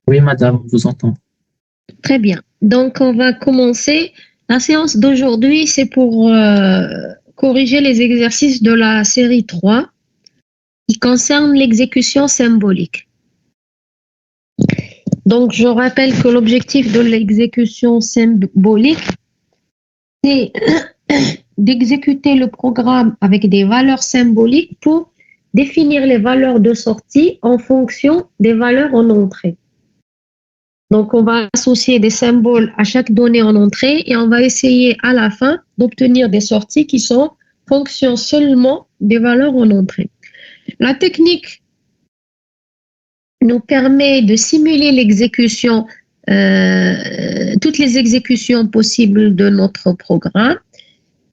Oui, madame, je vous entends. Très bien. Donc, on va commencer. La séance d'aujourd'hui, c'est pour corriger les exercices de la série 3 qui concerne l'exécution symbolique. Donc, je rappelle que l'objectif de l'exécution symbolique, c'est d'exécuter le programme avec des valeurs symboliques pour définir les valeurs de sortie en fonction des valeurs en entrée. Donc, on va associer des symboles à chaque donnée en entrée et on va essayer à la fin d'obtenir des sorties qui sont fonction seulement des valeurs en entrée. La technique nous permet de simuler l'exécution, toutes les exécutions possibles de notre programme.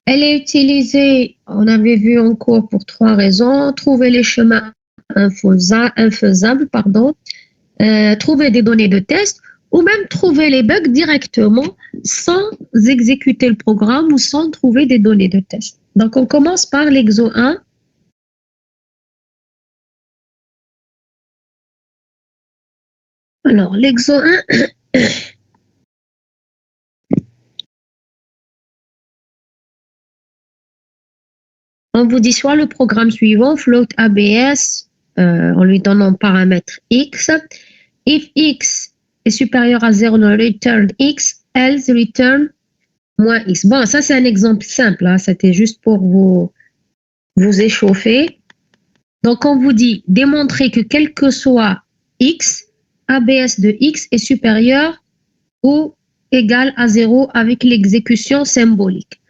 Elle est utilisée, on avait vu en cours, pour 3 raisons: trouver les chemins infaisables, trouver des données de test, ou même trouver les bugs directement sans exécuter le programme ou sans trouver des données de test. Donc, on commence par l'exo 1. Alors, l'exo 1, on vous dit soit le programme suivant, float ABS, en lui donnant paramètre x. If x est supérieur à 0, return x, else return moins x. Bon, ça c'est un exemple simple, hein, c'était juste pour vous échauffer. Donc, on vous dit démontrer que quel que soit x, ABS de x est supérieur ou égal à 0 avec l'exécution symbolique.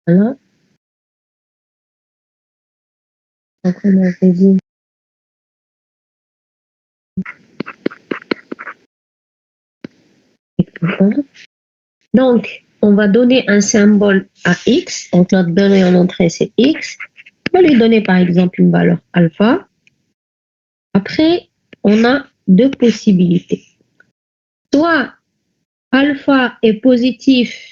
Voilà. Donc, on avait dit. Donc, on va donner un symbole à x. Donc, notre donnée en entrée, c'est x. On va lui donner, par exemple, une valeur alpha. Après, on a 2 possibilités. Soit alpha est positif,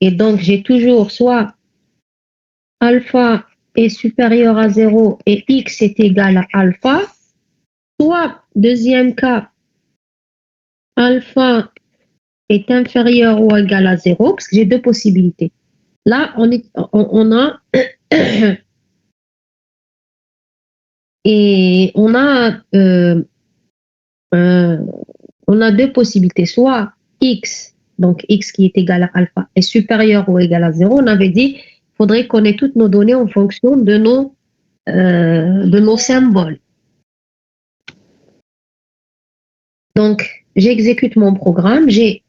et donc j'ai toujours soit alpha est supérieur à 0 et x est égal à alpha, soit, deuxième cas, alpha est inférieur ou égal à 0, parce que j'ai 2 possibilités. Là, on a et on a 2 possibilités, soit x, donc x qui est égal à alpha, est supérieur ou égal à 0. On avait dit qu'il faudrait qu'on ait toutes nos données en fonction de nos symboles. Donc, j'exécute mon programme, j'ai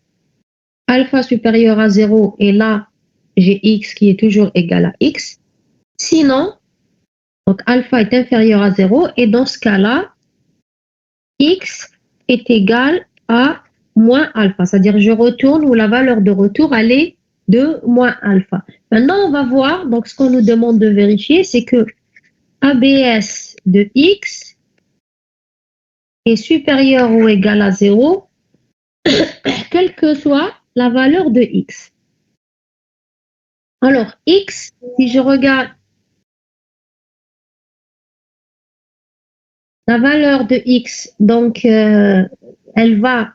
alpha supérieur à 0 et là, j'ai x qui est toujours égal à x. Sinon, donc alpha est inférieur à 0 et dans ce cas-là, x est égal à moins alpha, c'est-à-dire je retourne où la valeur de retour elle est de moins alpha. Maintenant, on va voir, donc ce qu'on nous demande de vérifier, c'est que ABS de x est supérieur ou égal à 0, quelle que soit la valeur de x. Alors, x, si je regarde la valeur de x, donc elle va,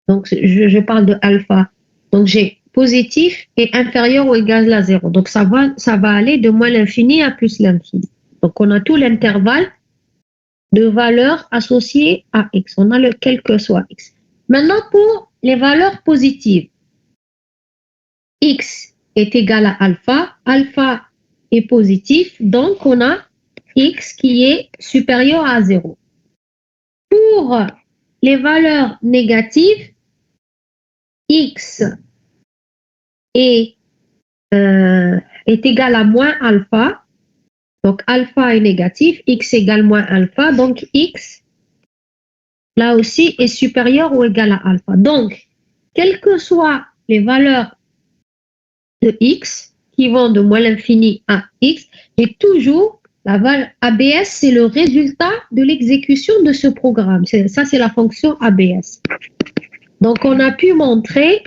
donc je parle de alpha, donc j'ai positif et inférieur ou égal à 0. Donc ça va aller de moins l'infini à plus l'infini. Donc on a tout l'intervalle de valeurs associées à x. On a le quel que soit x. Maintenant pour les valeurs positives, x est égal à alpha, alpha est positif, donc on a x qui est supérieur à 0. Pour les valeurs négatives, x est égal à moins alpha, donc alpha est négatif, x égale moins alpha, donc x, là aussi, est supérieur ou égal à alpha. Donc, quelles que soient les valeurs de x, qui vont de moins l'infini à x, j'ai toujours La valeur ABS, c'est le résultat de l'exécution de ce programme. Ça, c'est la fonction ABS. Donc, on a pu montrer,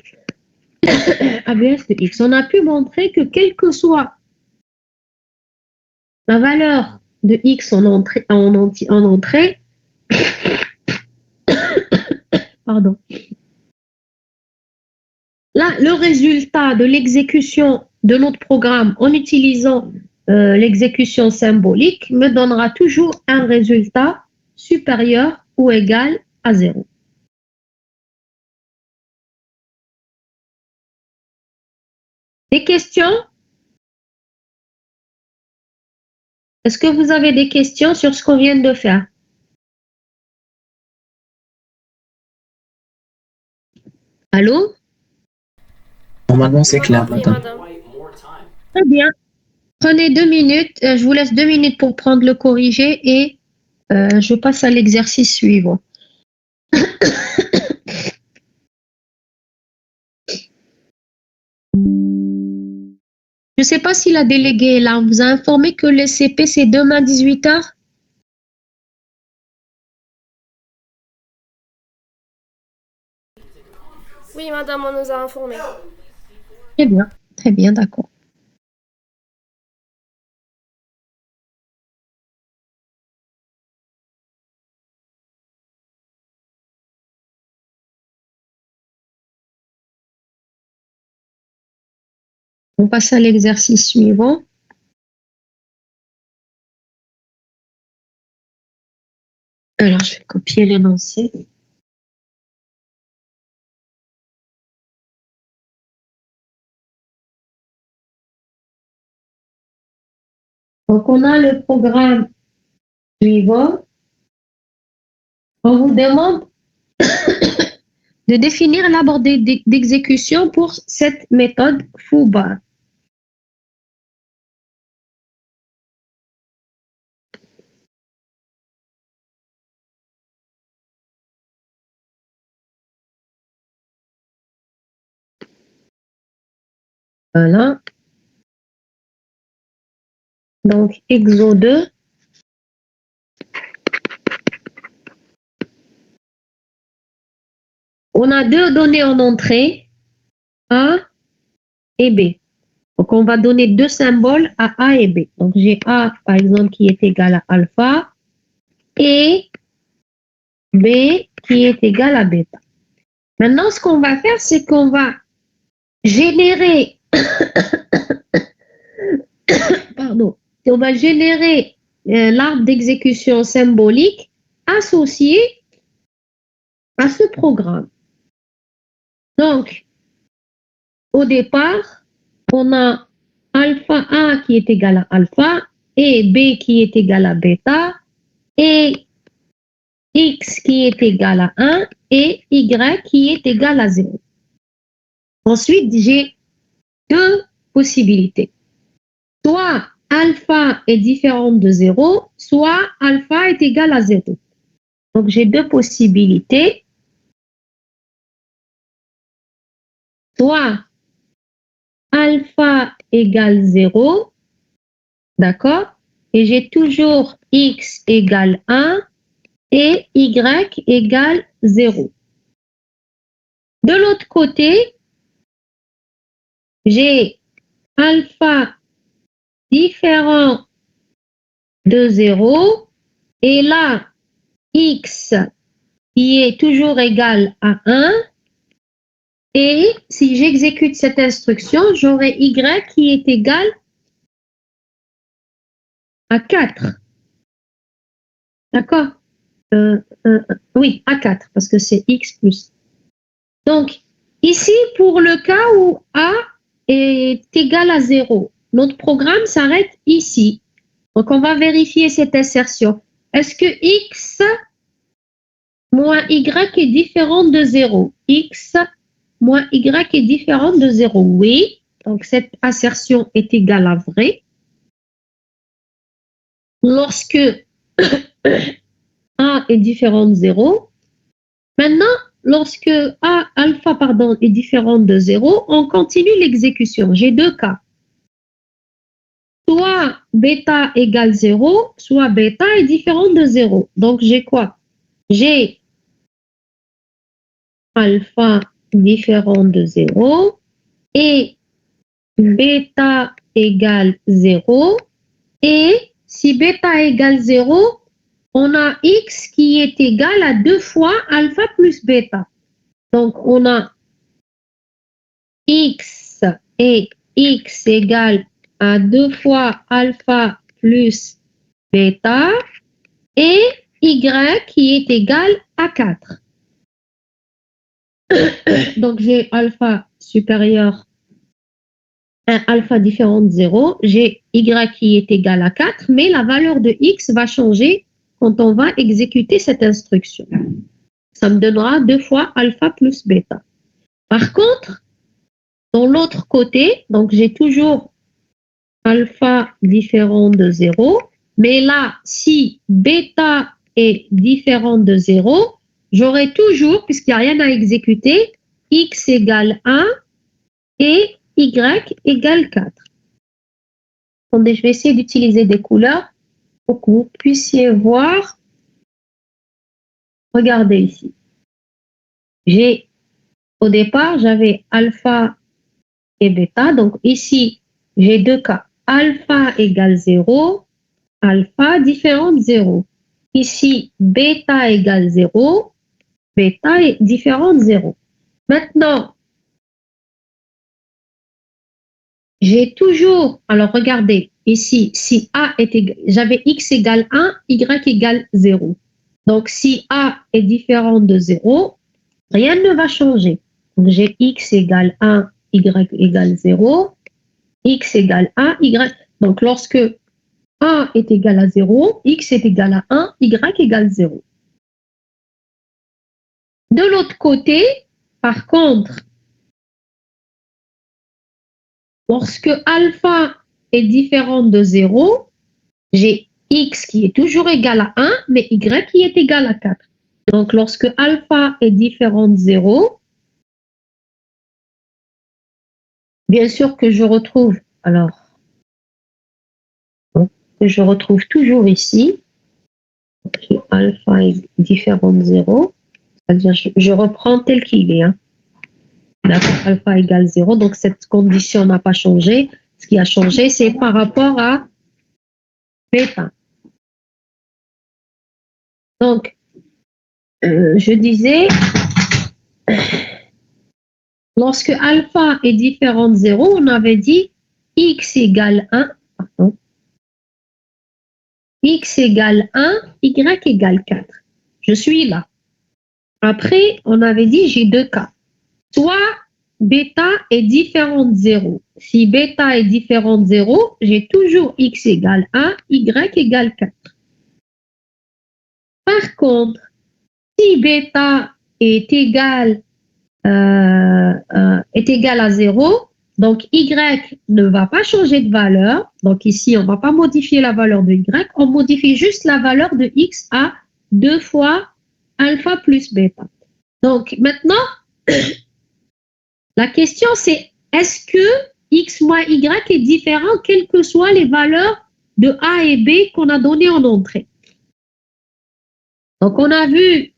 ABS de X, on a pu montrer que quelle que soit la valeur de X en entrée, pardon. Là, le résultat de l'exécution de notre programme en utilisant l'exécution symbolique me donnera toujours un résultat supérieur ou égal à 0. Des questions? Est-ce que vous avez des questions sur ce qu'on vient de faire? Allô? Normalement, c'est clair, Oui, madame. madame. Très bien. Prenez 2 minutes. Je vous laisse 2 minutes pour prendre le corrigé et je passe à l'exercice suivant. Je ne sais pas si la déléguée est là. On vous a informé que le CP, c'est demain 18h? Oui, madame, on nous a informés. Très bien, d'accord. On passe à l'exercice suivant. Alors, je vais copier l'énoncé. Donc, on a le programme suivant. On vous demande de définir l'arbre d'exécution pour cette méthode foo-bar. Voilà. Donc, exo 2. On a deux données en entrée, A et B. Donc, on va donner deux symboles à A et B. Donc, j'ai A, par exemple, qui est égal à alpha et B qui est égal à bêta. Maintenant, ce qu'on va faire, c'est qu'on va générer, on va générer l'arbre d'exécution symbolique associé à ce programme. Donc, au départ, on a alpha A qui est égal à alpha et B qui est égal à bêta et X qui est égal à 1 et Y qui est égal à 0. Ensuite, j'ai deux possibilités. Soit alpha est différent de 0, soit alpha est égal à 0. Donc, j'ai deux possibilités. Soit alpha égale 0, d'accord? Et j'ai toujours x égale 1 et y égale 0. De l'autre côté, j'ai alpha différent de 0 et là, x qui est toujours égal à 1. Et si j'exécute cette instruction, j'aurai y qui est égal à 4. D'accord? Oui, à 4, parce que c'est x plus. Donc, ici, pour le cas où a est égal à 0, notre programme s'arrête ici. Donc, on va vérifier cette insertion. Est-ce que x moins y est différent de 0? X moins y est différent de 0. Oui. Donc, cette assertion est égale à vrai. Lorsque A est différent de 0. Maintenant, lorsque alpha est différent de 0, on continue l'exécution. J'ai deux cas. soit bêta égale 0, soit bêta est différent de 0. Donc, j'ai quoi? J'ai alpha différent de 0 et bêta égale 0. Et si bêta égale 0, on a x qui est égal à 2 fois alpha plus bêta. Donc, on a x et x égale à 2 fois alpha plus bêta et y qui est égal à 4. Donc, j'ai alpha supérieur à alpha différent de 0. J'ai y qui est égal à 4, mais la valeur de x va changer quand on va exécuter cette instruction. Ça me donnera 2 fois alpha plus bêta. Par contre, dans l'autre côté, donc j'ai toujours alpha différent de 0, mais là, si bêta est différent de 0, j'aurai toujours, puisqu'il n'y a rien à exécuter, x égale 1 et y égale 4. Attendez, je vais essayer d'utiliser des couleurs pour que vous puissiez voir. Regardez ici. Au départ, j'avais alpha et bêta. Donc ici, j'ai deux cas. Alpha égale 0, alpha différent de 0. Ici, bêta égale 0, bêta est différent de 0. Maintenant, j'ai toujours, alors regardez, ici, si A est égal, j'avais x égale 1, y égale 0. Donc, si A est différent de 0, rien ne va changer. Donc, j'ai x égale 1, y égale 0, x égale 1, y. Donc, lorsque A est égal à 0, x est égal à 1, y égale 0. De l'autre côté, par contre, lorsque alpha est différent de 0, j'ai x qui est toujours égal à 1, mais y qui est égal à 4. Donc, lorsque alpha est différent de 0, bien sûr que je retrouve, je retrouve toujours ici, alpha est différent de 0, c'est-à-dire je reprends tel qu'il est. D'accord, alpha égale 0, donc cette condition n'a pas changé. Ce qui a changé, c'est par rapport à bêta. Donc, je disais, lorsque alpha est différent de 0, on avait dit x égale 1, x égale 1, y égale 4. Je suis là. Après, on avait dit, j'ai deux cas. Soit bêta est différent de 0. Si bêta est différent de 0, j'ai toujours x égale 1, y égale 4. Par contre, si bêta est égal à 0, donc y ne va pas changer de valeur. Donc ici, on ne va pas modifier la valeur de y, on modifie juste la valeur de x à 2 fois alpha plus bêta. Donc maintenant, la question c'est, est-ce que x moins y est différent quelles que soient les valeurs de a et b qu'on a données en entrée? Donc on a vu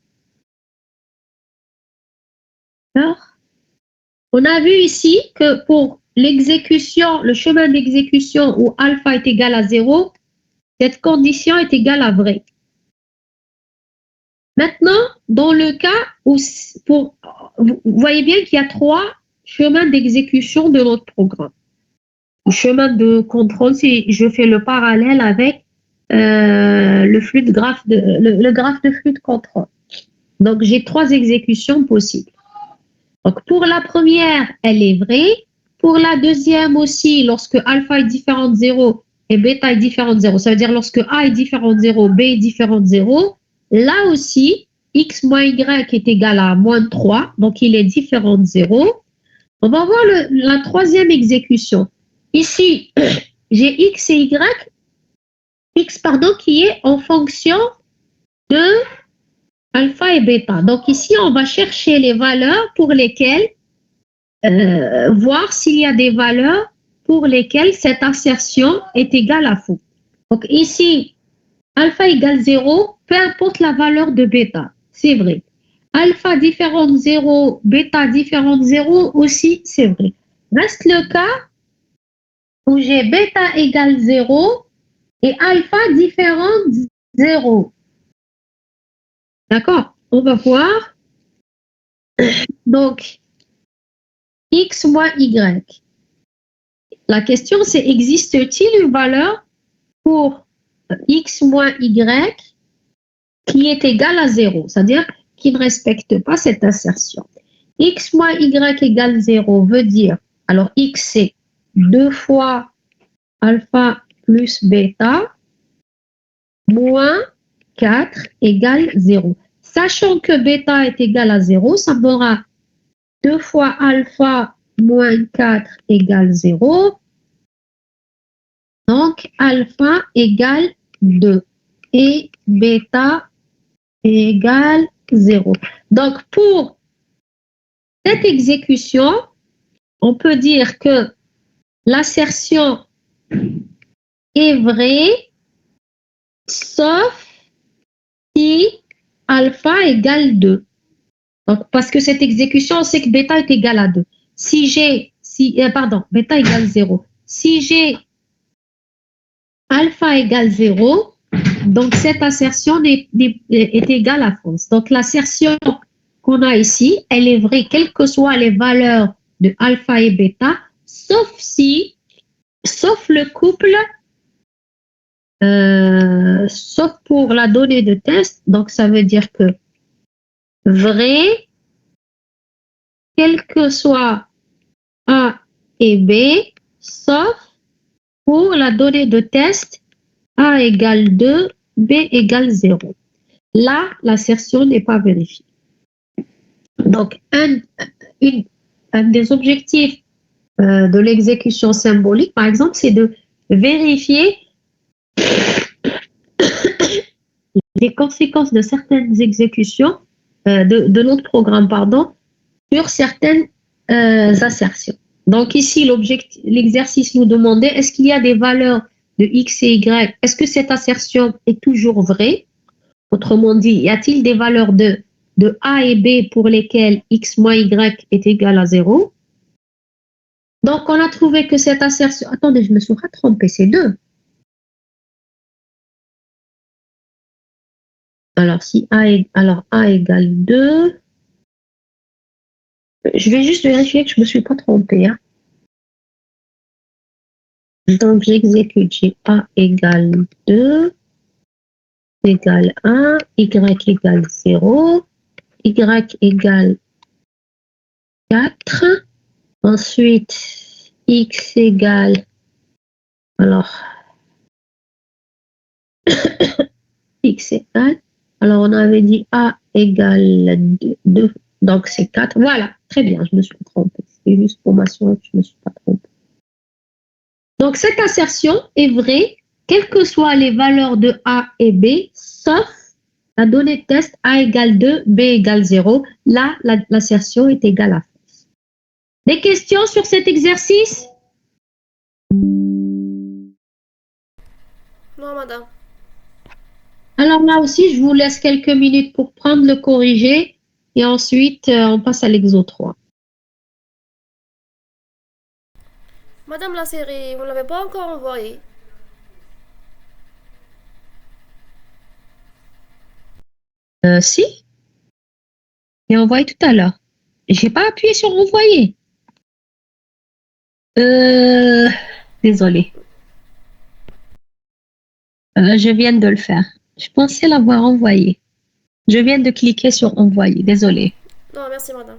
ici que pour l'exécution, le chemin d'exécution où alpha est égal à 0, cette condition est égale à vrai. Maintenant, dans le cas où, vous voyez bien qu'il y a 3 chemins d'exécution de notre programme. Le chemin de contrôle, si je fais le parallèle avec le graphe de flux de contrôle. Donc, j'ai 3 exécutions possibles. Donc, pour la première, elle est vraie. Pour la deuxième aussi, lorsque alpha est différent de 0 et bêta est différent de 0, ça veut dire lorsque A est différent de 0, B est différent de 0, là aussi, x moins y est égal à moins 3, donc il est différent de 0. On va voir la troisième exécution. Ici, j'ai x et y, qui est en fonction de alpha et bêta. Donc ici, on va chercher les valeurs pour lesquelles voir s'il y a des valeurs pour lesquelles cette assertion est égale à faux. Donc ici, alpha égale 0, peu importe la valeur de bêta, c'est vrai. Alpha différent de 0, bêta différent de 0 aussi, c'est vrai. Reste le cas où j'ai bêta égale 0 et alpha différent de 0. D'accord? On va voir. Donc, x moins y. La question, c'est existe-t-il une valeur pour x moins y qui est égale à 0, c'est-à-dire qui ne respecte pas cette assertion. X moins y égale 0 veut dire, alors x c'est 2 fois alpha plus bêta moins 4 égale 0. Sachant que bêta est égal à 0, ça me donnera 2 fois alpha moins 4 égale 0. Donc, alpha égale 2 et bêta égale 0. Donc, pour cette exécution, on peut dire que l'assertion est vraie, sauf si alpha égale 2. Donc, parce que cette exécution, on sait que bêta est égal à 2. Bêta égale 0. Si j'ai alpha égale 0, donc cette assertion est égale à fausse. Donc, l'assertion qu'on a ici, elle est vraie, quelles que soient les valeurs de alpha et bêta, sauf le couple, sauf pour la donnée de test. Donc, ça veut dire que vrai, quel que soit A et B, sauf pour la donnée de test A égale 2, B égale 0. Là, l'assertion n'est pas vérifiée. Donc, un des objectifs de l'exécution symbolique, par exemple, c'est de vérifier les conséquences de certaines exécutions de notre programme, sur certaines assertions. Donc ici, l'exercice nous demandait, est-ce qu'il y a des valeurs de x et y? Est-ce que cette assertion est toujours vraie? Autrement dit, y a-t-il des valeurs de A et B pour lesquelles x moins y est égal à 0? Donc, on a trouvé que cette assertion... Attendez, je me suis trompée, c'est 2. Alors, A égale 2. Je vais juste vérifier que je ne me suis pas trompée. Hein. Donc, j'exécute, j'ai A égale 2, égale 1, Y égale 0, Y égale 4. Ensuite, X égale... Alors, X égale... Alors, on avait dit A égale 2, donc c'est 4. Voilà, très bien, je me suis trompée. C'est juste pour m'assurer que je ne me suis pas trompée. Donc, cette assertion est vraie, quelles que soient les valeurs de A et B, sauf la donnée de test A égale 2, B égale 0. Là, l'assertion est égale à fausse. Des questions sur cet exercice? Non, madame. Alors là aussi, je vous laisse quelques minutes pour prendre le corrigé et ensuite, on passe à l'exo 3. Madame la série, vous ne l'avez pas encore envoyée. Si, j'ai envoyé tout à l'heure. J'ai pas appuyé sur envoyer. Désolée. Je viens de le faire. Je pensais l'avoir envoyé. Je viens de cliquer sur envoyer. Désolée. Non, merci, madame.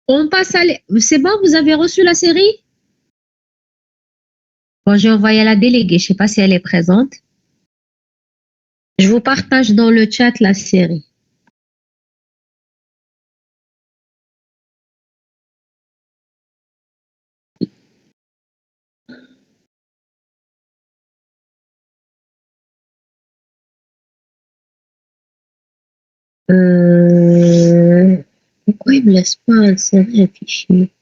On passe à... C'est bon, vous avez reçu la série? Bon, j'ai envoyé à la déléguée. Je ne sais pas si elle est présente. Je vous partage dans le chat la série. Pourquoi il ne me laisse pas insérer un fichier?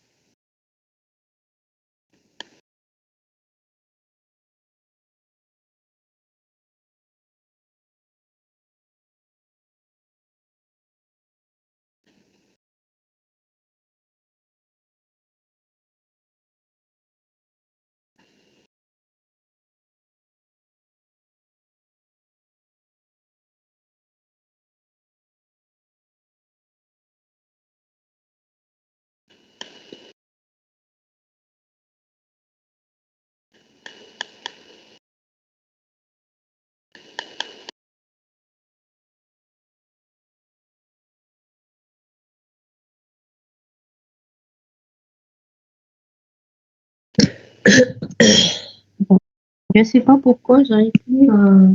Bon, je ne sais pas pourquoi j'arrive plus à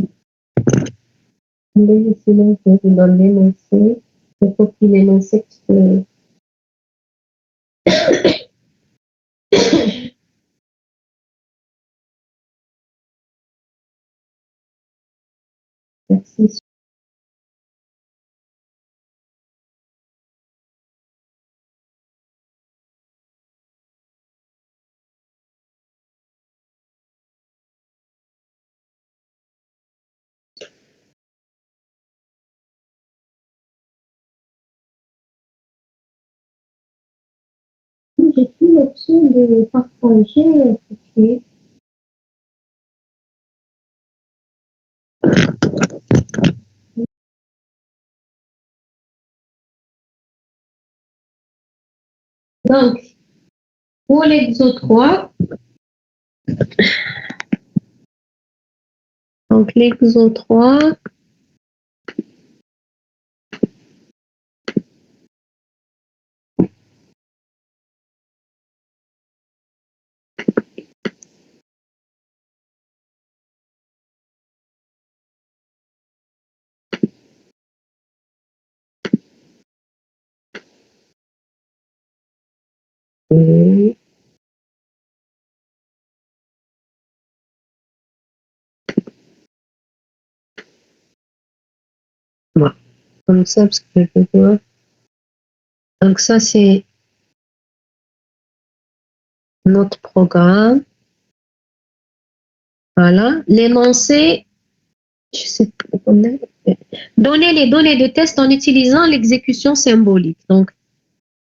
laisser dans l'énoncé. Il faut qu'il énonce que l'exercice. J'ai plus l'option de partager un fichier. Donc, pour l'exo 3, donc l'exo 3, voilà, comme ça, parce que je vois. Donc ça, c'est notre programme. Voilà. L'énoncé, je sais pas, donner les données de test en utilisant l'exécution symbolique. Donc,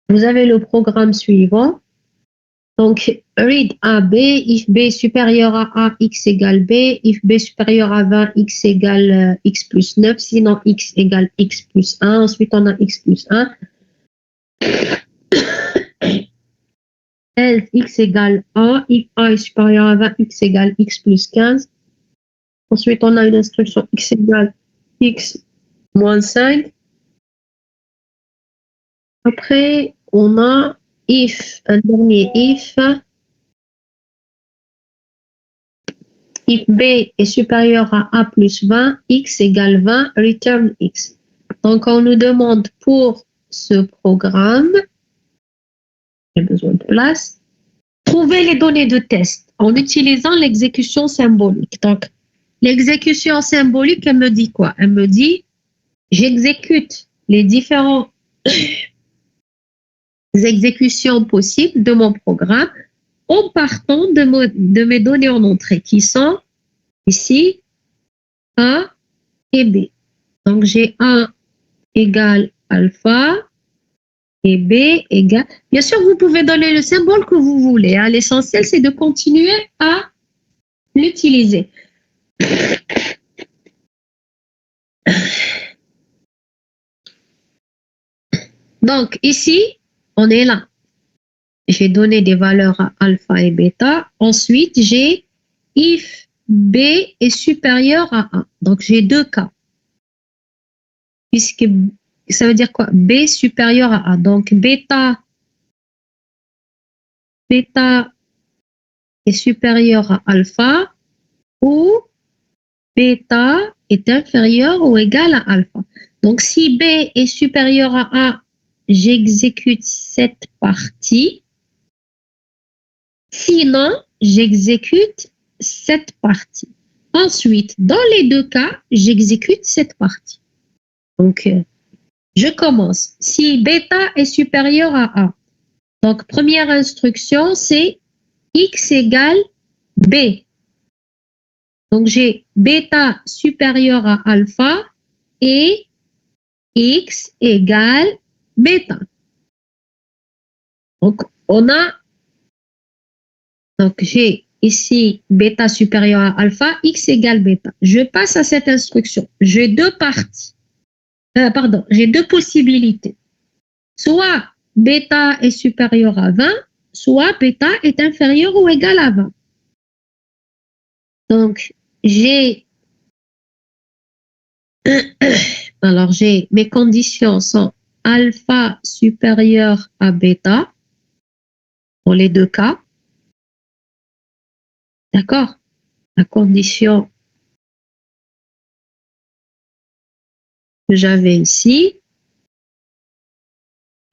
vous avez le programme suivant. Donc, read A, B, if B supérieur à A, x égale B, if B supérieur à 20, x égale x plus 9, sinon x égale x plus 1, ensuite on a x plus 1. Else x égale A, if A est supérieur à 20, x égale x plus 15. Ensuite, on a une instruction x égale x moins 5. Après, on a if, un dernier if B est supérieur à A plus 20, x égale 20, return x. Donc, on nous demande pour ce programme, j'ai besoin de place, trouver les données de test en utilisant l'exécution symbolique. Donc, l'exécution symbolique, elle me dit quoi? Elle me dit, j'exécute les différentes exécutions possibles de mon programme en partant de mes données en entrée qui sont ici A et B. Donc, j'ai A égale alpha et B égale... Bien sûr, vous pouvez donner le symbole que vous voulez. Hein. L'essentiel, c'est de continuer à l'utiliser. Donc, ici, on est là. J'ai donné des valeurs à alpha et bêta. Ensuite, j'ai if B est supérieur à A. Donc, j'ai deux cas. Puisque ça veut dire quoi? B supérieur à A. Donc, bêta bêta est supérieur à alpha ou bêta est inférieur ou égal à alpha. Donc, si B est supérieur à A, j'exécute cette partie. Sinon, j'exécute cette partie. Ensuite, dans les deux cas, j'exécute cette partie. Donc, je commence. Si bêta est supérieur à A, donc première instruction, c'est X égale B. Donc, j'ai bêta supérieur à alpha et X égale bêta. Donc, j'ai ici bêta supérieur à alpha, X égale bêta. Je passe à cette instruction. J'ai deux parties. J'ai deux possibilités. Soit bêta est supérieur à 20, soit bêta est inférieur ou égal à 20. Donc, mes conditions sont alpha supérieur à bêta, dans les deux cas. D'accord? La condition que j'avais ici,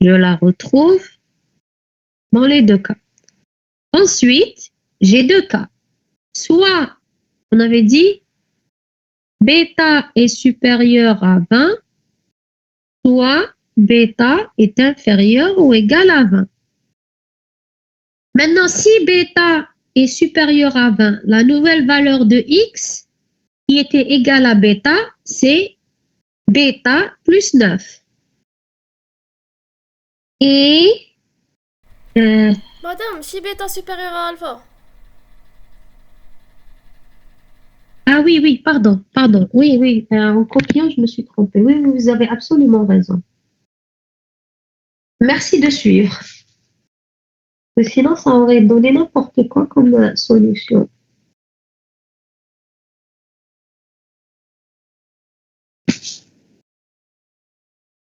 je la retrouve dans les deux cas. Ensuite, j'ai deux cas. Soit, on avait dit, bêta est supérieur à 20, soit bêta est inférieur ou égal à 20. Maintenant, si bêta est supérieur à 20, la nouvelle valeur de X qui était égale à bêta, c'est bêta plus 9. Et Madame, si bêta supérieur à alpha. ah oui, pardon. Oui, en copiant, je me suis trompée. Oui, vous avez absolument raison. Merci de suivre. Sinon, ça aurait donné n'importe quoi comme solution.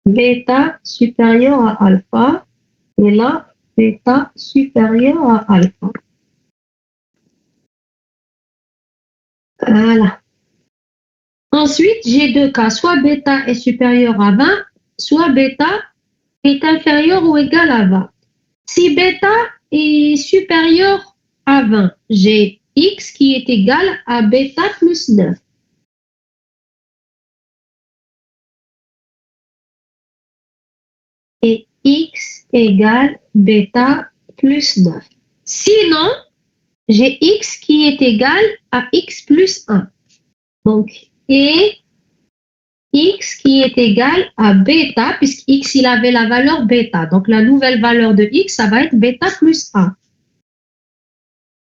Bêta supérieur à alpha, et là, bêta supérieur à alpha. Voilà. Ensuite, j'ai deux cas. Soit bêta est supérieur à 20, soit bêta est inférieur ou égal à 20. Si bêta est supérieur à 20, j'ai X qui est égal à bêta plus 9. Et X égale bêta plus 9. Sinon, j'ai X qui est égal à X plus 1. Donc, et X qui est égal à bêta, puisque X, il avait la valeur bêta. Donc, la nouvelle valeur de X, ça va être bêta plus 1.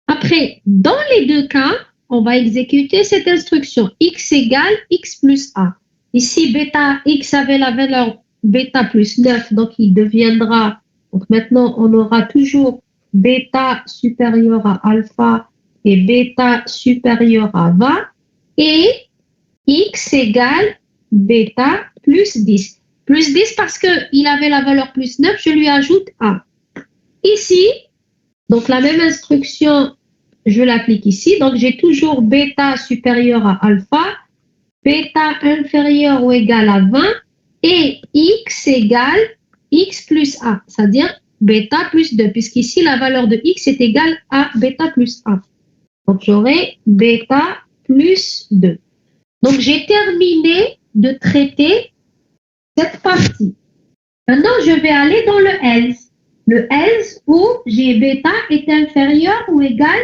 Après, dans les deux cas, on va exécuter cette instruction. X égale X plus 1. Ici, bêta, X avait la valeur bêta plus 9, donc il deviendra, donc maintenant, on aura toujours bêta supérieur à alpha et bêta supérieur à 20, et X égale bêta plus 10. Plus 10 parce qu'il avait la valeur plus 9, je lui ajoute 1. Ici, donc la même instruction, je l'applique ici. Donc j'ai toujours bêta supérieur à alpha, bêta inférieur ou égal à 20 et X égale X plus 1, c'est-à-dire bêta plus 2, puisqu'ici la valeur de X est égale à bêta plus 1. Donc j'aurai bêta plus 2. Donc, j'ai terminé de traiter cette partie. Maintenant, je vais aller dans le else. Le else où j'ai bêta est inférieur ou égal,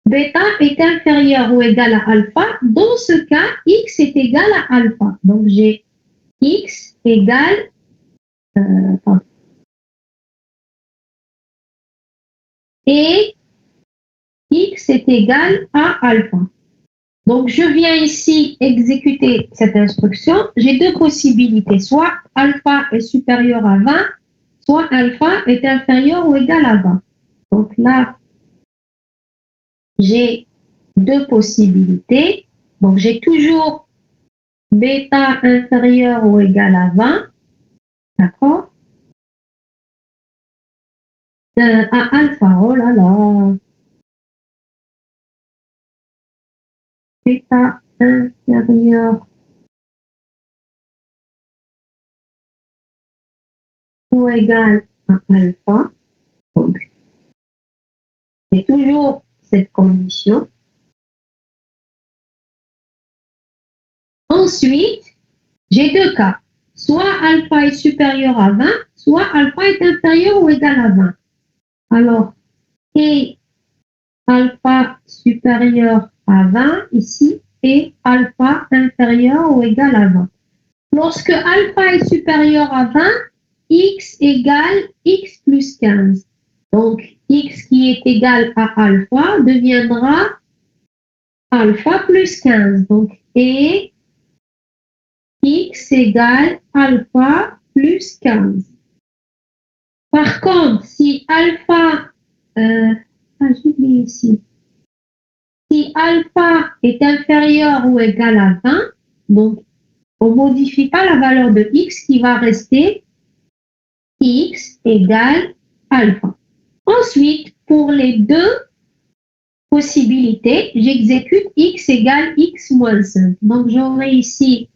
bêta est inférieur ou égal à alpha. Dans ce cas, X est égal à alpha. Donc, j'ai X égale, et X est égal à alpha. Donc, je viens ici exécuter cette instruction. J'ai deux possibilités. Soit alpha est supérieur à 20, soit alpha est inférieur ou égal à 20. Donc là, j'ai deux possibilités. Donc, j'ai toujours bêta inférieur ou égal à 20. D'accord? à alpha, oh là là. Bêta inférieur ou égal à alpha. Donc, c'est toujours cette condition. Ensuite, j'ai deux cas. Soit alpha est supérieur à 20, soit alpha est inférieur ou égal à 20. Alors, et alpha supérieur à 20 ici et alpha inférieur ou égal à 20. Lorsque alpha est supérieur à 20, x égale x plus 15. Donc, x qui est égal à alpha deviendra alpha plus 15. Donc, et x égale alpha plus 15. Par contre, si alpha, j'oublie ici, si alpha est inférieur ou égal à 20, donc on ne modifie pas la valeur de x qui va rester x égale alpha. Ensuite, pour les deux possibilités, j'exécute x égale x moins 5. Donc j'aurai ici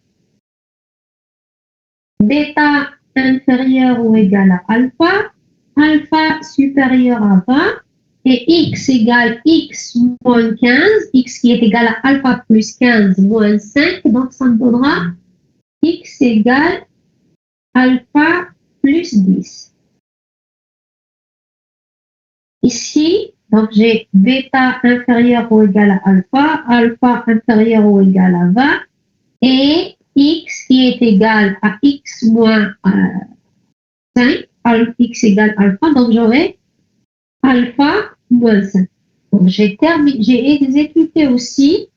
bêta inférieur ou égal à alpha, alpha supérieur à 20, et x égale x moins 15, x qui est égal à alpha plus 15 moins 5, donc ça me donnera x égale alpha plus 10. Ici, donc j'ai bêta inférieur ou égal à alpha, alpha inférieur ou égal à 20, et x qui est égal à x moins 5, x égale alpha, donc j'aurai alpha moins 5. Donc j'ai exécuté aussi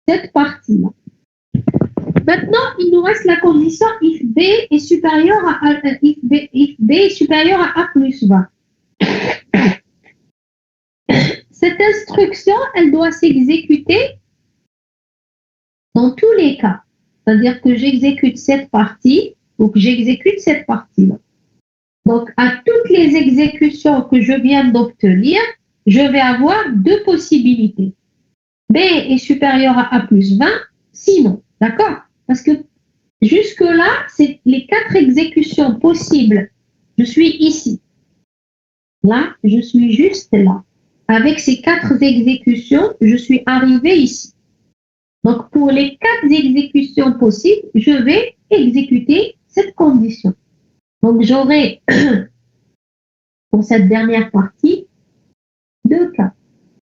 cette partie-là. Maintenant, il nous reste la condition if b est supérieur à if b est supérieur à a plus 20. Cette instruction, elle doit s'exécuter dans tous les cas. C'est-à-dire que j'exécute cette partie ou que j'exécute cette partie-là. Donc, à toutes les exécutions que je viens d'obtenir, je vais avoir deux possibilités. B est supérieur à A plus 20, sinon, d'accord? Parce que jusque-là, c'est les quatre exécutions possibles. Je suis ici. Là, je suis juste là. Avec ces quatre exécutions, je suis arrivé ici. Donc, pour les quatre exécutions possibles, je vais exécuter cette condition. Donc, j'aurai, pour cette dernière partie, deux cas.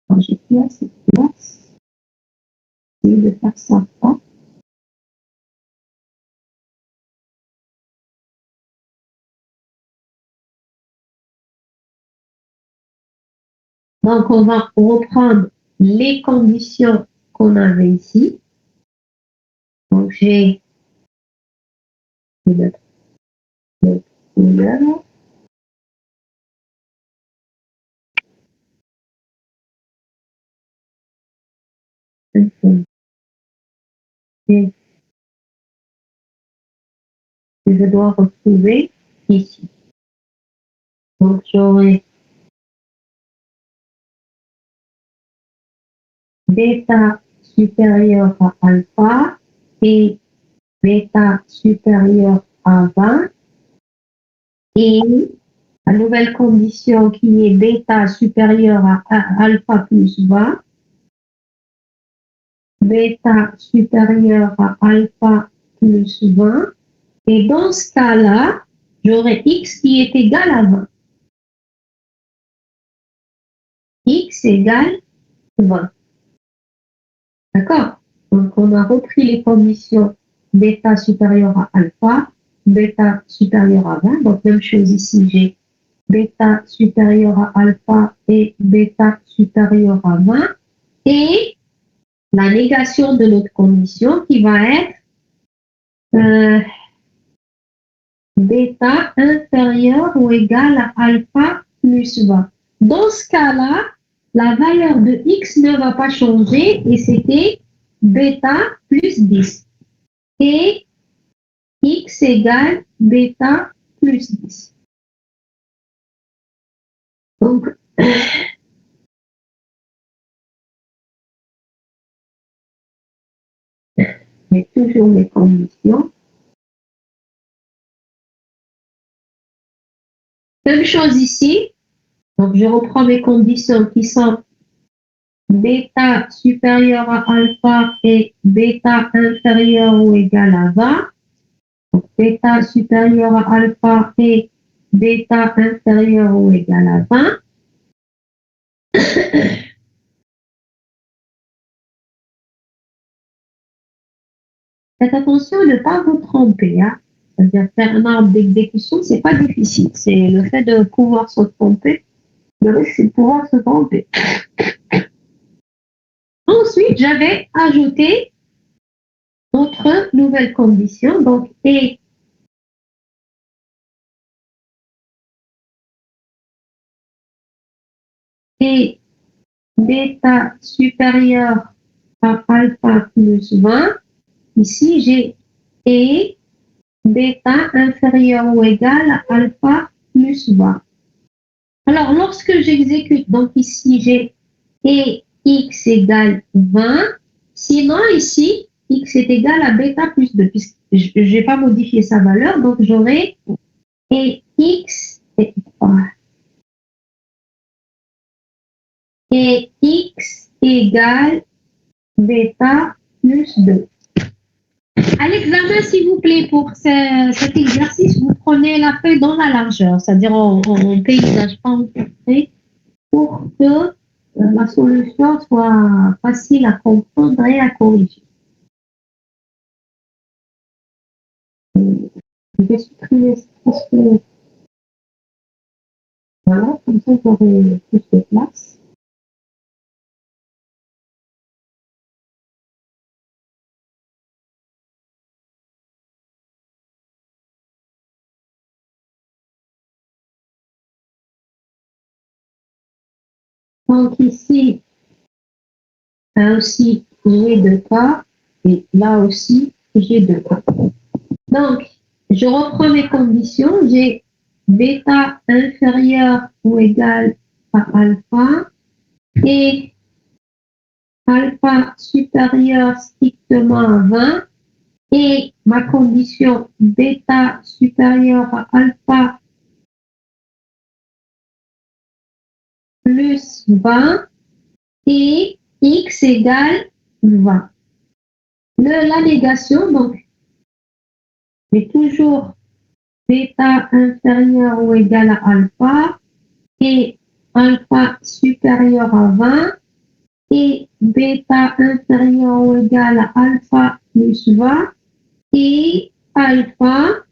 Quand j'ai fait assez de place, j'essaie de faire ça. Donc, on va reprendre les conditions qu'on avait ici. Donc, j'ai le couleur. Et je dois retrouver ici. Donc, j'aurai bêta supérieur à alpha et bêta supérieur à 20 et la nouvelle condition qui est bêta supérieur à alpha plus 20, bêta supérieur à alpha plus 20, et dans ce cas-là, j'aurai x qui est égal à 20. X égale 20. D'accord? Donc, on a repris les conditions bêta supérieur à alpha, bêta supérieur à 20. Donc, même chose ici, j'ai bêta supérieur à alpha et bêta supérieur à 20. Et la négation de notre condition qui va être bêta inférieur ou égal à alpha plus 20. Dans ce cas-là, la valeur de x ne va pas changer et c'était bêta plus 10. Et x égale bêta plus 10. Donc, j'ai toujours mes conditions. Même chose ici. Donc, je reprends mes conditions qui sont bêta supérieur à alpha et bêta inférieur ou égal à 20. Donc, bêta supérieur à alpha et bêta inférieur ou égal à 20. Faites attention de ne pas vous tromper. Hein. C'est-à-dire faire un arbre d'exécution, c'est pas difficile. C'est le fait de pouvoir se tromper. Le risque, c'est de pouvoir se tromper. Ensuite, j'avais ajouté d'autres nouvelles conditions. Donc, et bêta supérieur à alpha plus 20. Ici, j'ai et bêta inférieur ou égal à alpha plus 20. Alors, lorsque j'exécute, donc ici, j'ai et x égale 20. Sinon, ici, x est égal à bêta plus 2, puisque je n'ai pas modifié sa valeur, donc j'aurai et x égale bêta plus 2. À l'examen, s'il vous plaît, pour cet exercice, vous prenez la feuille dans la largeur, c'est-à-dire en paysage, pas en portrait, pour que la solution soit facile à comprendre et à corriger. Je vais supprimer ce. Voilà, comme ça, j'aurai plus de place. Donc ici, là aussi, j'ai 2 cas, et là aussi, j'ai 2 cas. Donc, je reprends mes conditions. J'ai bêta inférieur ou égal à alpha et alpha supérieur strictement à 20 et ma condition bêta supérieur à alpha plus 20 et x égale 20. La négation, donc, j'ai toujours bêta inférieur ou égal à alpha et alpha supérieur à 20 et bêta inférieur ou égal à alpha plus 20 et alpha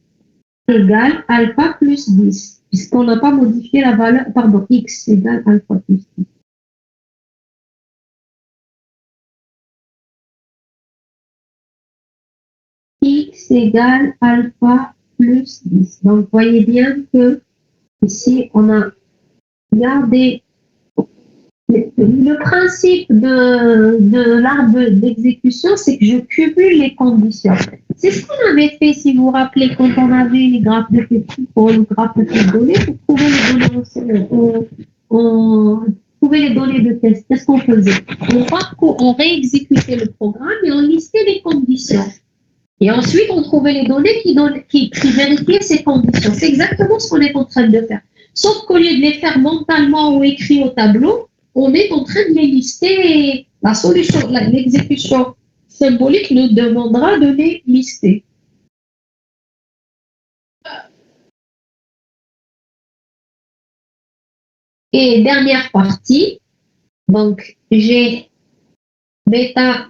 égale alpha plus 10, puisqu'on n'a pas modifié la valeur, pardon, x égale alpha plus 10. X égale alpha plus 10. Donc, vous voyez bien que ici, on a gardé le principe de l'arbre d'exécution, c'est que je cumule les conditions. C'est ce qu'on avait fait, si vous vous rappelez, quand on avait les graphes de petit pour le graphe de petite donnée, pour trouver les données de test. Qu'est-ce qu'on faisait? On réexécutait le programme et on listait les conditions. Et ensuite, on trouvait les données qui vérifiaient ces conditions. C'est exactement ce qu'on est en train de faire. Sauf qu'au lieu de les faire mentalement ou écrit au tableau, on est en train de les lister et la solution, l'exécution symbolique nous demandera de les lister. Et dernière partie, donc j'ai bêta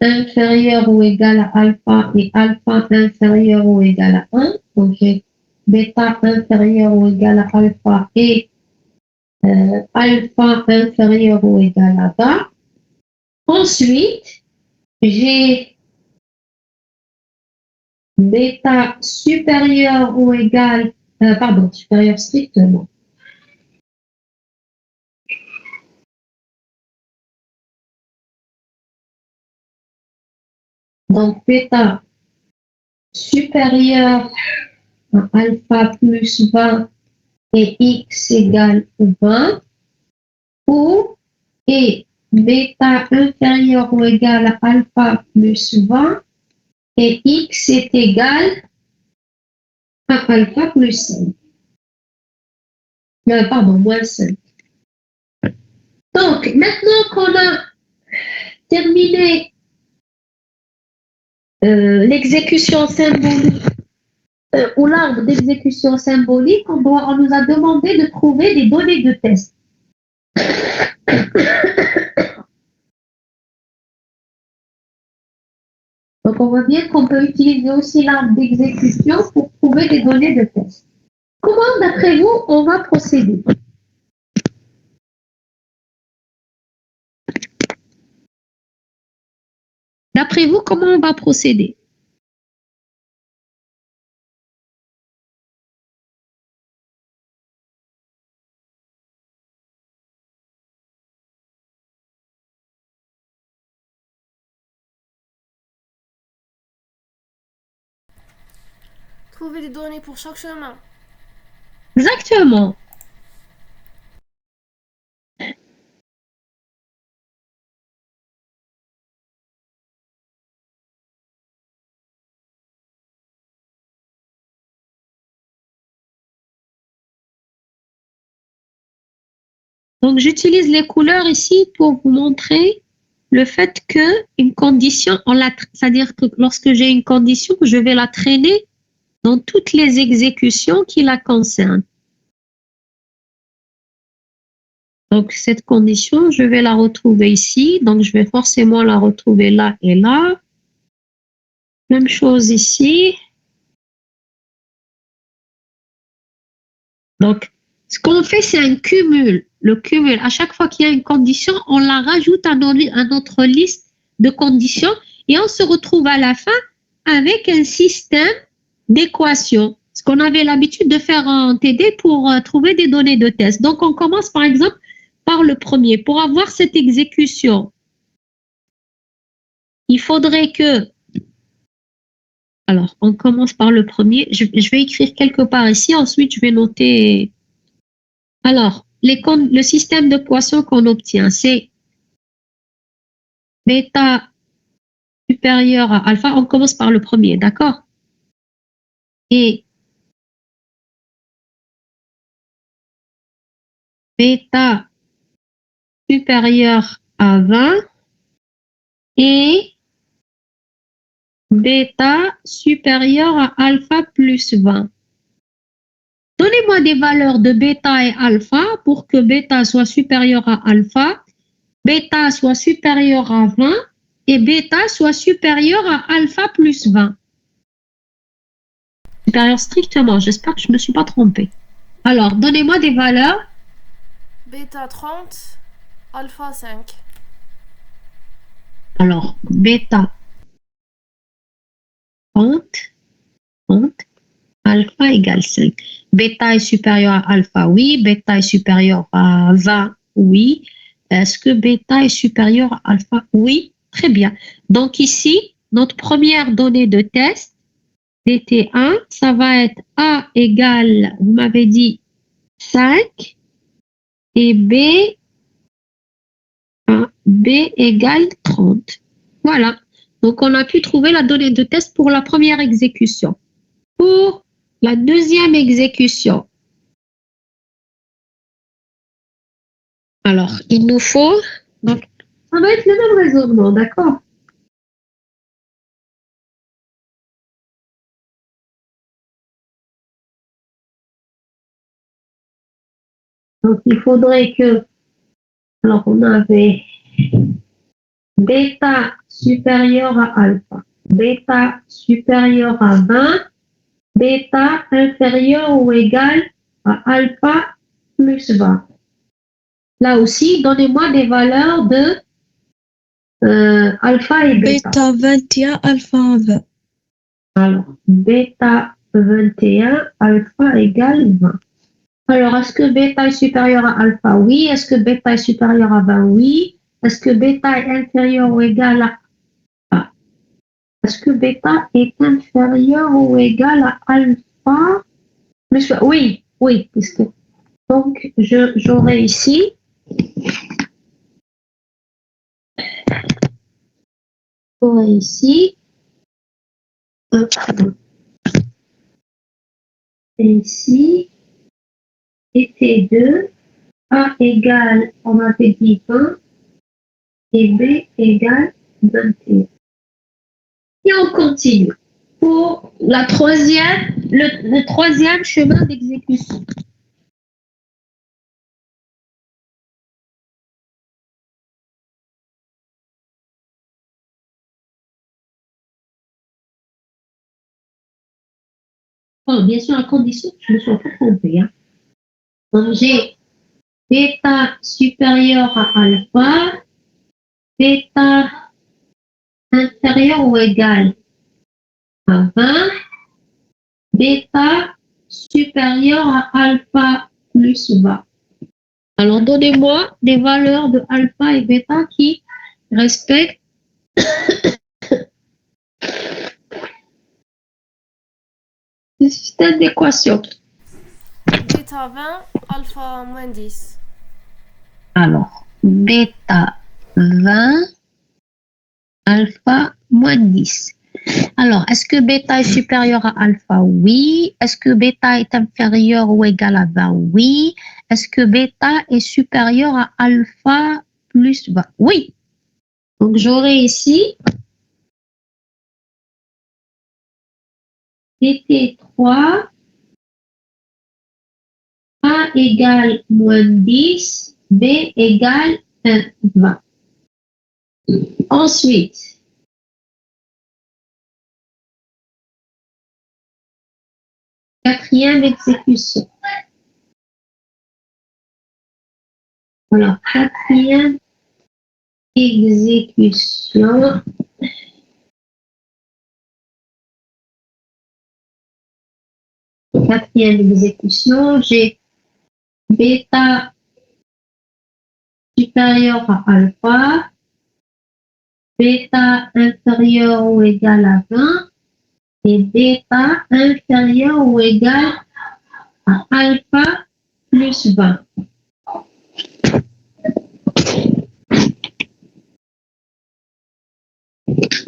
inférieur ou égal à alpha et alpha inférieur ou égal à 1. Donc j'ai bêta inférieur ou égal à alpha et alpha inférieur ou égal à 20. Ensuite, j'ai bêta supérieur ou égal, supérieur strictement. Donc, bêta supérieur à alpha plus 20 et x égale 20, ou et bêta inférieur ou égal à alpha plus 20, et x est égal à alpha plus 5. Pardon, moins 5. Donc, maintenant qu'on a terminé l'exécution symbolique ou l'arbre d'exécution symbolique, on nous a demandé de trouver des données de test. Donc, on voit bien qu'on peut utiliser aussi l'arbre d'exécution pour trouver des données de test. Comment, d'après vous, on va procéder? D'après vous, comment on va procéder? Trouver des données pour chaque chemin. Exactement. Donc, j'utilise les couleurs ici pour vous montrer le fait que une condition, c'est-à-dire que lorsque j'ai une condition, je vais la traîner dans toutes les exécutions qui la concernent. Donc, cette condition, je vais la retrouver ici. Donc, je vais forcément la retrouver là et là. Même chose ici. Donc, ce qu'on fait, c'est un cumul. Le cumul, à chaque fois qu'il y a une condition, on la rajoute à notre liste de conditions et on se retrouve à la fin avec un système d'équations. Ce qu'on avait l'habitude de faire en TD pour trouver des données de test. Donc, on commence par exemple par le premier. Pour avoir cette exécution, il faudrait que... Alors, on commence par le premier. Je vais écrire quelque part ici. Ensuite, je vais noter... Alors, le système d'équations qu'on obtient, c'est bêta supérieur à alpha. On commence par le premier, d'accord? Et bêta supérieur à 20 et bêta supérieur à alpha plus 20. Donnez-moi des valeurs de bêta et alpha pour que bêta soit supérieur à alpha, bêta soit supérieur à 20 et bêta soit supérieur à alpha plus 20. Supérieur strictement, j'espère que je ne me suis pas trompée. Alors, donnez-moi des valeurs. Bêta 30, alpha 5. Alors, bêta 30, alpha égale 5. Bêta est supérieur à alpha, oui. Bêta est supérieur à 20, oui. Est-ce que bêta est supérieur à alpha? Oui, très bien. Donc ici, notre première donnée de test, DT1, ça va être A égale, vous m'avez dit 5, et B égale 30. Voilà. Donc, on a pu trouver la donnée de test pour la première exécution. Pour la deuxième exécution, alors, il nous faut... Donc, ça va être le même raisonnement, d'accord? Donc, il faudrait que... Alors, on avait bêta supérieur à alpha, bêta supérieur à 20, bêta inférieur ou égal à alpha plus 20. Là aussi, donnez-moi des valeurs de alpha et bêta. Bêta 21, alpha 20. Alors, bêta 21, alpha égale 20. Alors, est-ce que bêta est supérieur à alpha? Oui. Est-ce que bêta est supérieur à 20? Oui. Est-ce que bêta est inférieur ou égal à... Ah. Est-ce que bêta est inférieur ou égal à alpha plus 20? Oui, oui, puisque Donc, j'aurai ici et ici, et T2, A égale, on avait dit 20, et B égale 21. Et on continue pour le troisième chemin d'exécution. Oh, bien sûr, à condition que je ne sois pas trompée. Hein. Donc, j'ai bêta supérieur à alpha, bêta inférieur ou égal à 20, bêta supérieur à alpha plus 20. Alors, donnez-moi des valeurs de alpha et bêta qui respectent le système d'équation. Bêta 20, alpha moins 10. Alors, bêta 20, alpha moins 10. Alors, est-ce que bêta est supérieur à alpha? Oui. Est-ce que bêta est inférieur ou égal à 20? Oui. Est-ce que bêta est supérieur à alpha plus 20? Oui. Donc, j'aurai ici BT3, A égale moins 10, B égale 20. Ensuite, quatrième exécution. Alors, quatrième exécution. Quatrième exécution, j'ai bêta supérieur à alpha, bêta inférieur ou égal à 20 et bêta inférieur ou égal à alpha plus 20.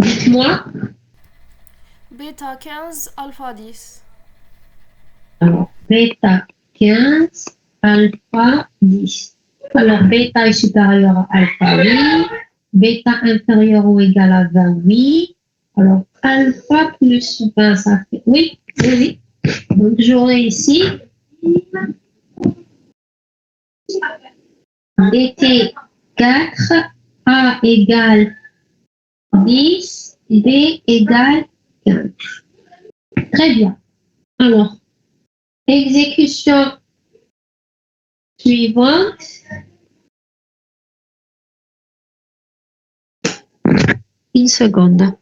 Dites-moi. Bêta 15, alpha 10. Alors, bêta 15, alpha 10. Alors, bêta est supérieur à alpha, oui. Bêta inférieur ou égal à 20, oui. Alors, alpha plus 20, ça fait... Oui, oui, oui. Donc, j'aurai ici BT 4, A égale 10, B égale 15. Très bien. Alors, exécution suivante. Une seconde.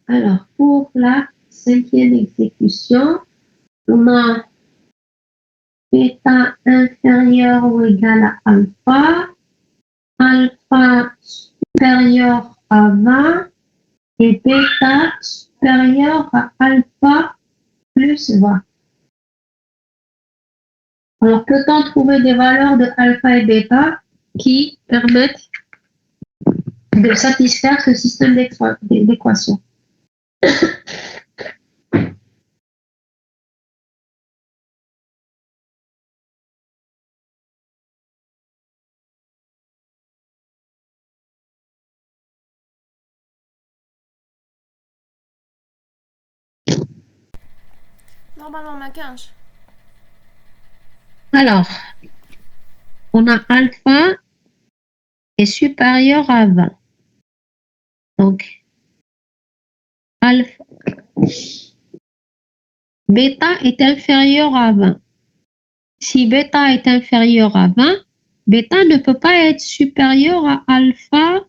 Alors, pour la cinquième exécution, on a bêta inférieur ou égal à alpha, alpha supérieur à 20 et bêta supérieur à alpha plus 20. Alors, peut-on trouver des valeurs de alpha et bêta qui permettent de satisfaire ce système d'équation? Normalement, ma 15. Alors, on a alpha est supérieur à 20. Donc, alpha, bêta est inférieur à 20. Si bêta est inférieur à 20, bêta ne peut pas être supérieur à alpha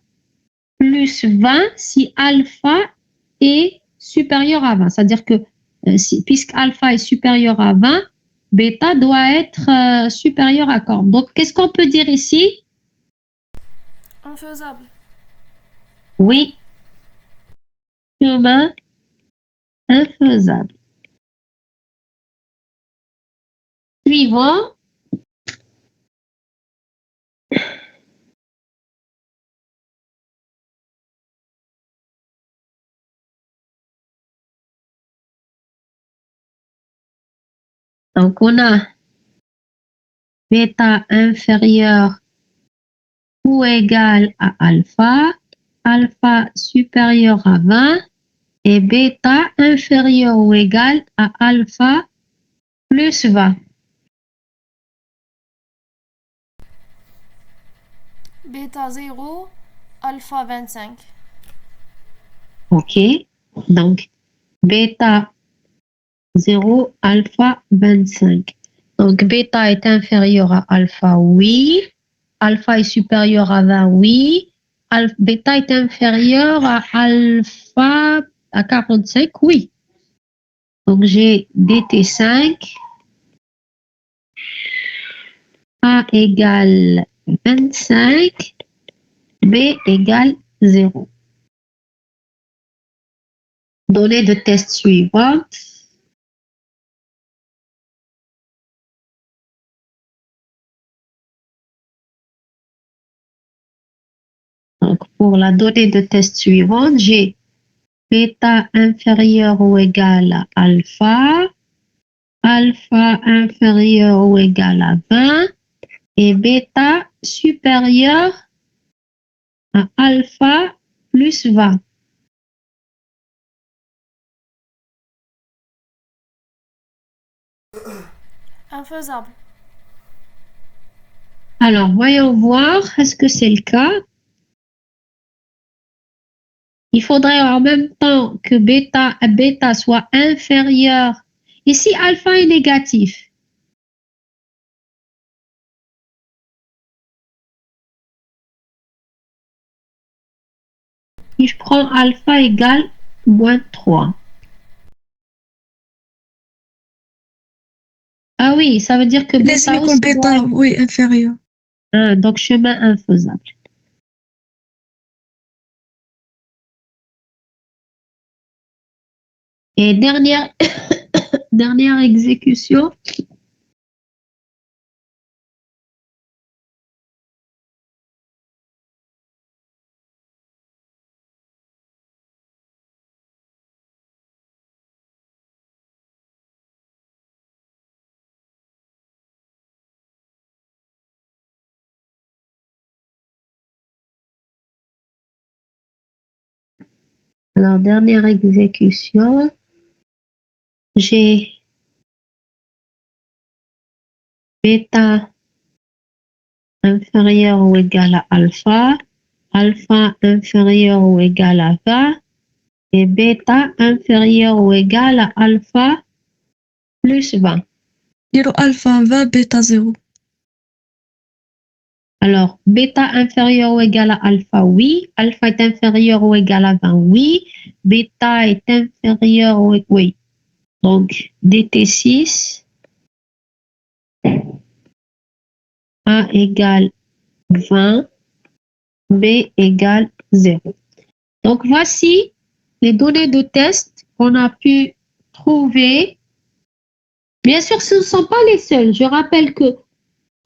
plus 20 si alpha est supérieur à 20. C'est-à-dire que puisque alpha est supérieur à 20, bêta doit être supérieur à 40. Donc, qu'est-ce qu'on peut dire ici? Infaisable. Oui, chemin infaisable. Suivant. Donc, on a bêta inférieur ou égal à alpha, alpha supérieur à 20 et bêta inférieur ou égal à alpha plus 20. Bêta 0, alpha 25. OK. Donc, bêta 0, alpha 25. Donc, bêta est inférieur à alpha, oui. Alpha est supérieur à 20, oui. Bêta est inférieur à alpha à 45, oui. Donc, j'ai dt5. A égale 25. B égale 0. Données de test suivantes. Donc, pour la donnée de test suivante, j'ai bêta inférieur ou égal à alpha, alpha inférieur ou égal à 20 et bêta supérieur à alpha plus 20. Infaisable. Alors, voyons voir, est-ce que c'est le cas? Il faudrait en même temps que bêta soit inférieur. Ici, alpha est négatif. Si je prends alpha égale moins 3. Ah oui, ça veut dire que لازم bêta يكون aussi بيتا doit وي inférieur. donc chemin infaisable. Et dernière, dernière exécution. Alors, dernière exécution. J'ai bêta inférieur ou égal à alpha, alpha inférieur ou égal à 20 et bêta inférieur ou égal à alpha plus 20. نديرو ألفا 20 بيتا 0. Alors, bêta inférieur ou égal à alpha, oui. Alpha est inférieur ou égal à 20, oui. Bêta est inférieur ou oui. Donc, dt6, A égale 20, B égale 0. Donc, voici les données de test qu'on a pu trouver. Bien sûr, ce ne sont pas les seuls. Je rappelle que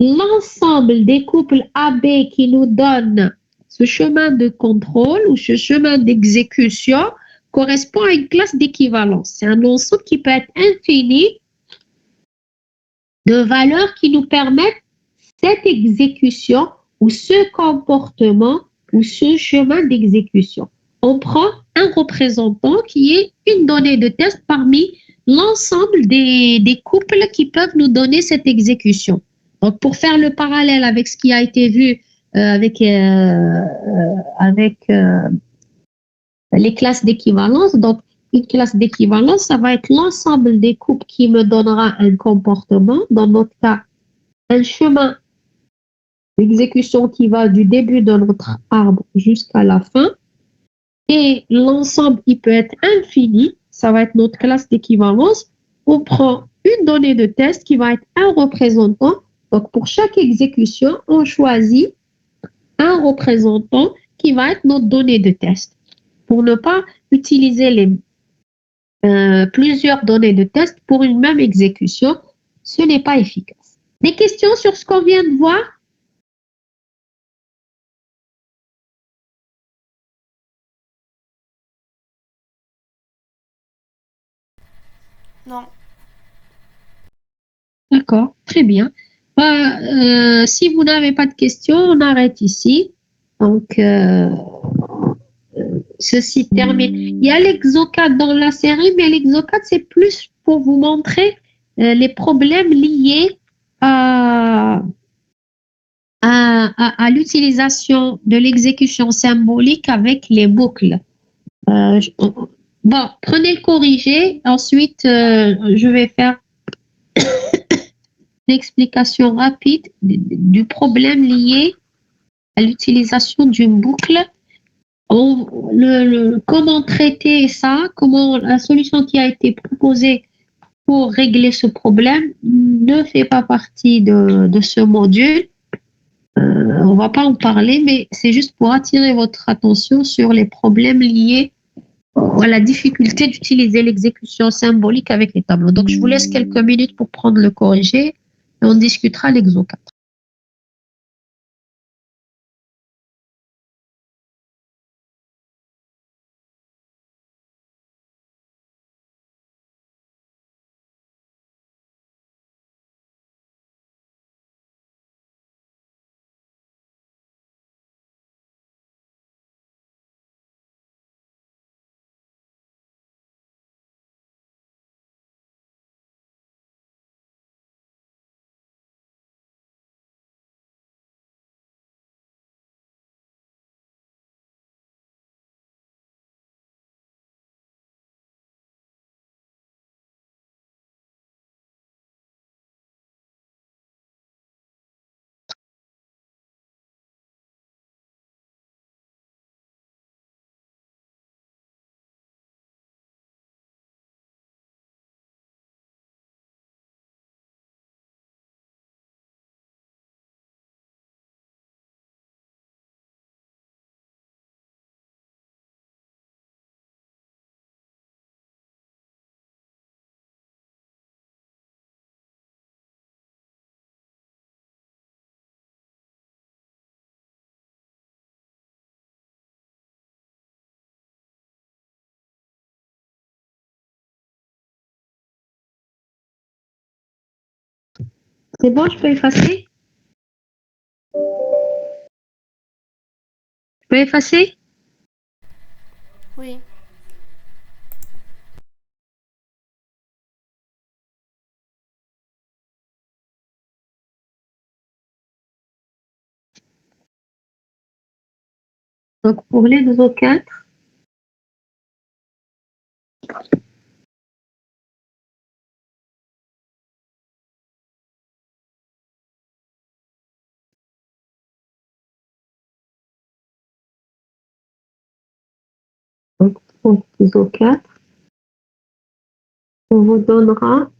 l'ensemble des couples AB qui nous donnent ce chemin de contrôle ou ce chemin d'exécution correspond à une classe d'équivalence. C'est un ensemble qui peut être infini de valeurs qui nous permettent cette exécution ou ce comportement ou ce chemin d'exécution. On prend un représentant qui est une donnée de test parmi l'ensemble des couples qui peuvent nous donner cette exécution. Donc, pour faire le parallèle avec ce qui a été vu avec les classes d'équivalence, donc une classe d'équivalence, ça va être l'ensemble des couples qui me donnera un comportement, dans notre cas, un chemin d'exécution qui va du début de notre arbre jusqu'à la fin. Et l'ensemble, il peut être infini, ça va être notre classe d'équivalence. On prend une donnée de test qui va être un représentant. Donc, pour chaque exécution, on choisit un représentant qui va être notre donnée de test. Pour ne pas utiliser plusieurs données de test pour une même exécution, ce n'est pas efficace. Des questions sur ce qu'on vient de voir? Non. D'accord, très bien. Si vous n'avez pas de questions, on arrête ici. Donc, ceci termine. Il y a l'exocad dans la série, mais l'exocad, c'est plus pour vous montrer les problèmes liés à l'utilisation de l'exécution symbolique avec les boucles. Bon, prenez le corrigé. Ensuite, je vais faire une explication rapide du problème lié à l'utilisation d'une boucle. Comment traiter ça, comment la solution qui a été proposée pour régler ce problème ne fait pas partie de ce module. On ne va pas en parler, mais c'est juste pour attirer votre attention sur les problèmes liés à la difficulté d'utiliser l'exécution symbolique avec les tableaux. Donc, je vous laisse quelques minutes pour prendre le corrigé et on discutera l'exo 4. C'est bon, je peux effacer? Je peux effacer? Oui. Donc, pour l'exo 4, donc pour l'exo 4, on vous donnera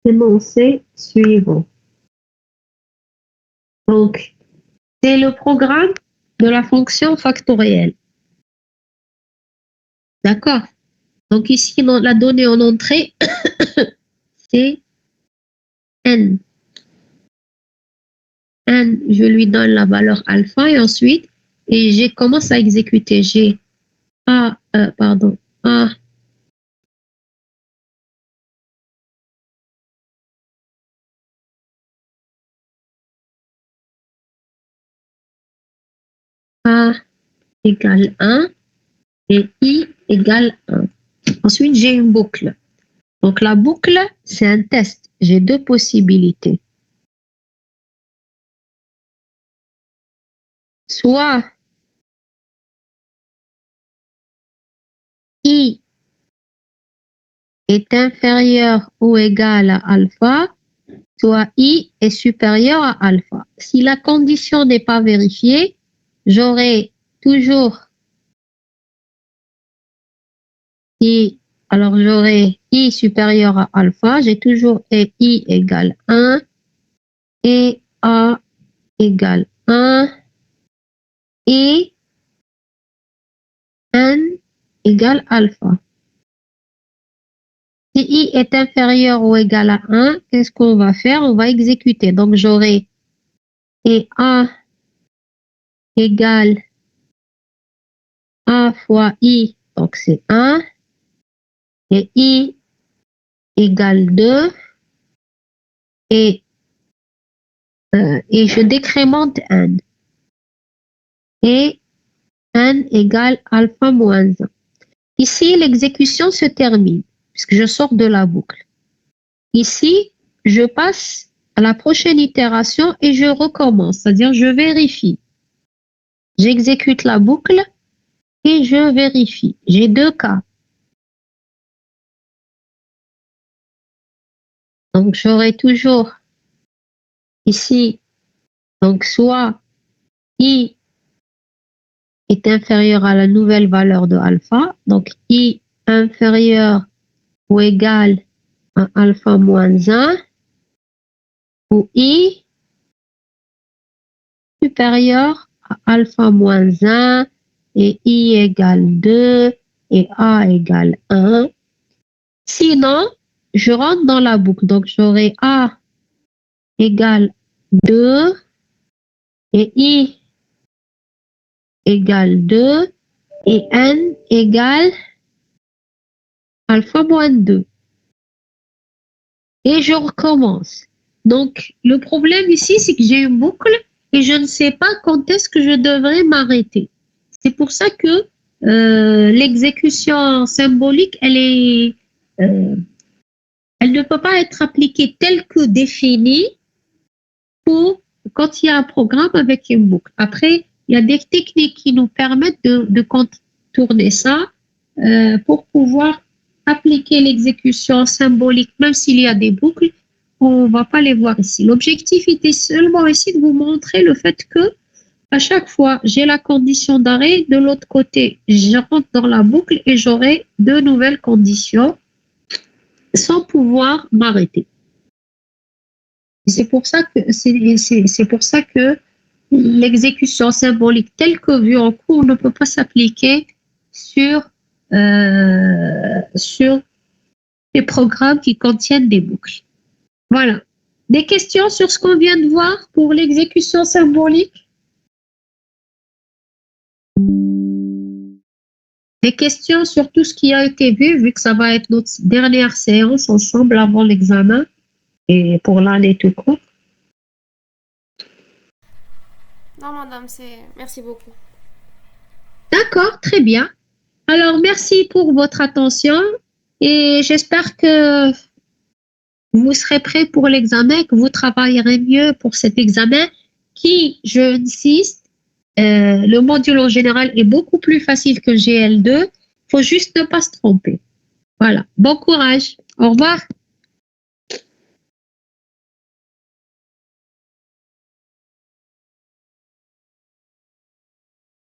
l'énoncé suivant. Donc, c'est le programme de la fonction factorielle. D'accord? Donc ici, la donnée en entrée, c'est n. N, je lui donne la valeur alpha et ensuite, et j'ai commence à exécuter. J'ai A, A égale 1 et I égale 1. Ensuite, j'ai une boucle. Donc la boucle, c'est un test. J'ai deux possibilités. Soit I est inférieur ou égal à alpha, soit I est supérieur à alpha. Si la condition n'est pas vérifiée, j'aurai toujours I Alors, j'aurai I supérieur à alpha. J'ai toujours I égale 1 et A égale 1 et N égale alpha. Si I est inférieur ou égal à 1, qu'est-ce qu'on va faire? On va exécuter. Donc, j'aurai et A égale A fois I, donc c'est 1, et I égale 2, et je décrémente N. Et N égale alpha moins 1. Ici, l'exécution se termine, puisque je sors de la boucle. Ici, je passe à la prochaine itération et je recommence, c'est-à-dire je vérifie. J'exécute la boucle et je vérifie. J'ai deux cas. Donc, j'aurai toujours ici, donc soit I est inférieur à la nouvelle valeur de alpha, donc I inférieur ou égal à alpha moins 1, ou I supérieur à alpha moins 1 et I égale 2 et A égale 1. Sinon, je rentre dans la boucle. Donc, j'aurai A égale 2 et I égale 2 et N égale alpha moins 2. Et je recommence. Donc, le problème ici, c'est que j'ai une boucle et je ne sais pas quand est-ce que je devrais m'arrêter. C'est pour ça que l'exécution symbolique, elle ne peut pas être appliquée telle que définie pour quand il y a un programme avec une boucle. Après, il y a des techniques qui nous permettent de contourner ça pour pouvoir appliquer l'exécution symbolique, même s'il y a des boucles, on ne va pas les voir ici. L'objectif était seulement ici de vous montrer le fait que à chaque fois, j'ai la condition d'arrêt. De l'autre côté, je rentre dans la boucle et j'aurai deux nouvelles conditions sans pouvoir m'arrêter. C'est pour ça que l'exécution symbolique telle que vue en cours ne peut pas s'appliquer sur les programmes qui contiennent des boucles. Voilà. Des questions sur ce qu'on vient de voir pour l'exécution symbolique? Des questions sur tout ce qui a été vu que ça va être notre dernière séance ensemble avant l'examen et pour l'année tout court. Non, madame, merci beaucoup. D'accord, très bien. Alors, merci pour votre attention et j'espère que vous serez prêts pour l'examen, que vous travaillerez mieux pour cet examen qui, je insiste, le module en général est beaucoup plus facile que GL2. Il faut juste ne pas se tromper. Voilà. Bon courage. Au revoir.